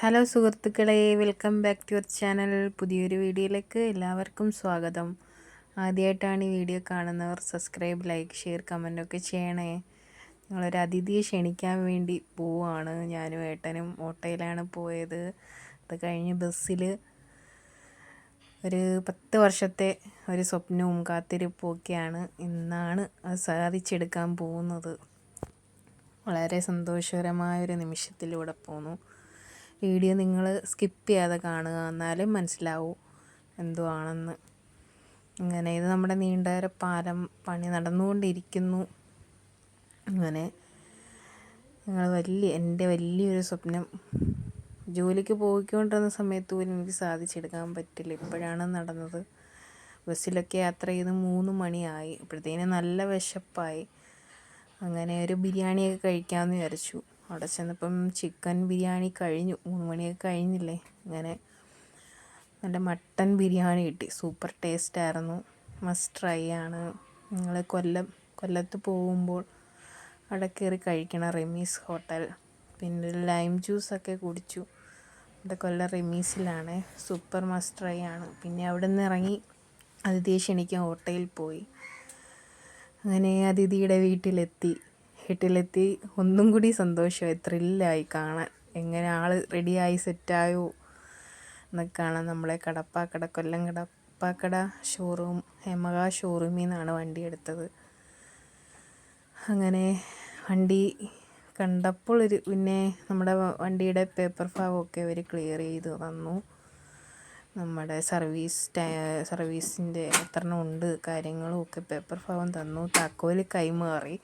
Hello സുഹൃത്തുക്കളെ, welcome back to your channel. പുതിയൊരു വീഡിയോയിലേക്ക് എല്ലാവർക്കും സ്വാഗതം. ആദ്യമായിട്ടാണ് ഈ വീഡിയോ കാണുന്നവർ സബ്സ്ക്രൈബ്, ലൈക്ക്, ഷെയർ, കമൻറ്റൊക്കെ ചെയ്യണേ. ഞങ്ങളൊരു അതിഥിയെ ക്ഷണിക്കാൻ വേണ്ടി പോവുകയാണ്. ഞാനും ഏട്ടനും ഓട്ടോയിലാണ് പോയത്. അത് കഴിഞ്ഞ് ബസ്സിൽ ഒരു 10 വർഷത്തെ ഒരു സ്വപ്നവും കാത്തിരിപ്പൊക്കെയാണ്. ഇന്നാണ് അത് സാധിച്ചെടുക്കാൻ പോകുന്നത്. വളരെ സന്തോഷകരമായൊരു നിമിഷത്തിലൂടെ പോന്നു. വീഡിയോ നിങ്ങൾ സ്കിപ്പ് ചെയ്യാതെ കാണുക, എന്നാലും മനസ്സിലാവും എന്തുവാണെന്ന്. അങ്ങനെ ഇത് നമ്മുടെ നീണ്ടകര പാലം പണി നടന്നുകൊണ്ടിരിക്കുന്നു. അങ്ങനെ എൻ്റെ വലിയൊരു സ്വപ്നം ജോലിക്ക് പോയിക്കൊണ്ടിരുന്ന സമയത്ത് പോലും എനിക്ക് സാധിച്ചെടുക്കാൻ പറ്റില്ല. ഇപ്പോഴാണ് നടന്നത്. ബസ്സിലൊക്കെ യാത്ര ചെയ്ത് 3 മണിയായി. അപ്പോഴത്തേനും നല്ല വിശപ്പായി. അങ്ങനെ ഒരു ബിരിയാണിയൊക്കെ കഴിക്കാമെന്ന് വിചാരിച്ചു. അവിടെ ചെന്നപ്പം ചിക്കൻ ബിരിയാണി കഴിഞ്ഞു. 3 മണിയൊക്കെ കഴിഞ്ഞില്ലേ. അങ്ങനെ നല്ല മട്ടൻ ബിരിയാണി കിട്ടി. സൂപ്പർ ടേസ്റ്റായിരുന്നു. മസ്റ്റ് ട്രൈ ആണ്. നിങ്ങൾ കൊല്ലത്ത് പോകുമ്പോൾ അവിടെ കയറി കഴിക്കണം, റെമീസ് ഹോട്ടൽ. പിന്നെ ലൈം ജ്യൂസൊക്കെ കുടിച്ചു. അവിടെ കൊല്ലം റെമീസിലാണ്. സൂപ്പർ മസ്റ്റ് ട്രൈ ആണ്. പിന്നെ അവിടെ നിന്ന് ഇറങ്ങി അതിഥിയെ ക്ഷണിക്കാൻ ഹോട്ടലിൽ പോയി. അങ്ങനെ അതിഥിയുടെ വീട്ടിലെത്തി ഒന്നും കൂടി സന്തോഷമായി, ത്രില്ലായി കാണാൻ. എങ്ങനെ ആൾ റെഡിയായി സെറ്റായോ എന്നൊക്കെ കാണാൻ. നമ്മളെ കൊല്ലം കടപ്പാക്കട ഷോറൂം, ഹെമക ഷോറൂമിൽ നിന്നാണ് വണ്ടി എടുത്തത്. അങ്ങനെ വണ്ടി കണ്ടപ്പോൾ പിന്നെ നമ്മുടെ വണ്ടിയുടെ പേപ്പർ ഭാഗമൊക്കെ അവർ ക്ലിയർ ചെയ്ത് തന്നു. നമ്മുടെ സർവീസിൻ്റെ എത്രണ്ണം ഉണ്ട് കാര്യങ്ങളും ഒക്കെ പേപ്പർ ഭാഗം തന്നു. താക്കോൽ കൈമാറി.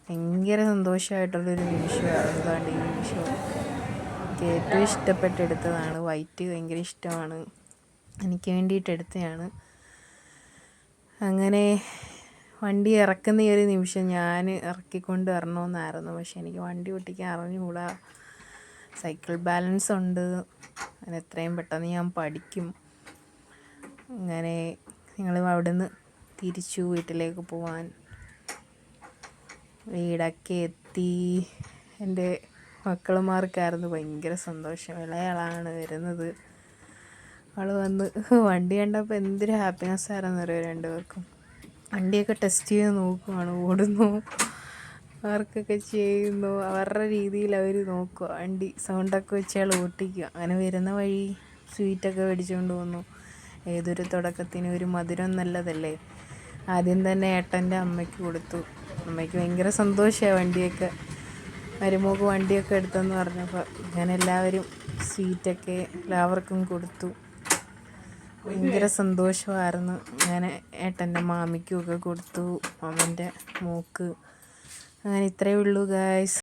ഭയങ്കര സന്തോഷമായിട്ടുള്ളൊരു നിമിഷമായിരുന്നു. അതുകൊണ്ട് ഈ നിമിഷം എനിക്ക് ഏറ്റവും ഇഷ്ടപ്പെട്ടെടുത്തതാണ്. വൈറ്റ് ഭയങ്കര ഇഷ്ടമാണ്. എനിക്ക് വേണ്ടിയിട്ട് എടുത്തതാണ്. അങ്ങനെ വണ്ടി ഇറക്കുന്ന ഈ ഒരു നിമിഷം ഞാൻ ഇറക്കിക്കൊണ്ട് വരണമെന്നായിരുന്നു. പക്ഷെ എനിക്ക് വണ്ടി ഓട്ടിക്കാൻ അറിഞ്ഞുകൂടാ. സൈക്കിൾ ബാലൻസ് ഉണ്ട്. അങ്ങനെ എത്രയും പെട്ടെന്ന് ഞാൻ പഠിക്കും. അങ്ങനെ ഞങ്ങൾ അവിടെ നിന്ന് തിരിച്ചു വീട്ടിലേക്ക് പോവാൻ. വീടൊക്കെ എത്തി. എൻ്റെ മക്കളുമാർക്കായിരുന്നു ഭയങ്കര സന്തോഷം. ഇളയാളാണ് വരുന്നത്. അവൾ വന്ന് വണ്ടി കണ്ടപ്പോൾ എന്തൊരു ഹാപ്പിനെസ് ആയിരുന്നു അറിയോ രണ്ടുപേർക്കും. വണ്ടിയൊക്കെ ടെസ്റ്റ് ചെയ്ത് നോക്കുവാണ്, ഓടുന്നു, വർക്കൊക്കെ ചെയ്യുന്നു. അവരുടെ രീതിയിൽ അവർ നോക്കുക. വണ്ടി സൗണ്ടൊക്കെ വെച്ച് ഓട്ടിക്കുക. അങ്ങനെ വരുന്ന വഴി സ്വീറ്റൊക്കെ മേടിച്ചുകൊണ്ട് വന്നു. ഏതൊരു തുടക്കത്തിന് ഒരു മധുരം നല്ലതല്ലേ. ആദ്യം തന്നെ ഏട്ടൻ്റെ അമ്മയ്ക്ക് കൊടുത്തു. അമ്മയ്ക്ക് ഭയങ്കര സന്തോഷമായി മരുമോൾക്ക് വണ്ടിയൊക്കെ എടുത്തെന്ന് പറഞ്ഞപ്പോൾ. അങ്ങനെ എല്ലാവരും സ്വീറ്റൊക്കെ എല്ലാവർക്കും കൊടുത്തു. ഭയങ്കര സന്തോഷമായിരുന്നു. അങ്ങനെ ഏട്ടൻ്റെ മാമിക്കുമൊക്കെ കൊടുത്തു, മാമൻ്റെ മോക്ക്. അങ്ങനെ ഇത്രയേ ഉള്ളൂ ഗായ്സ്.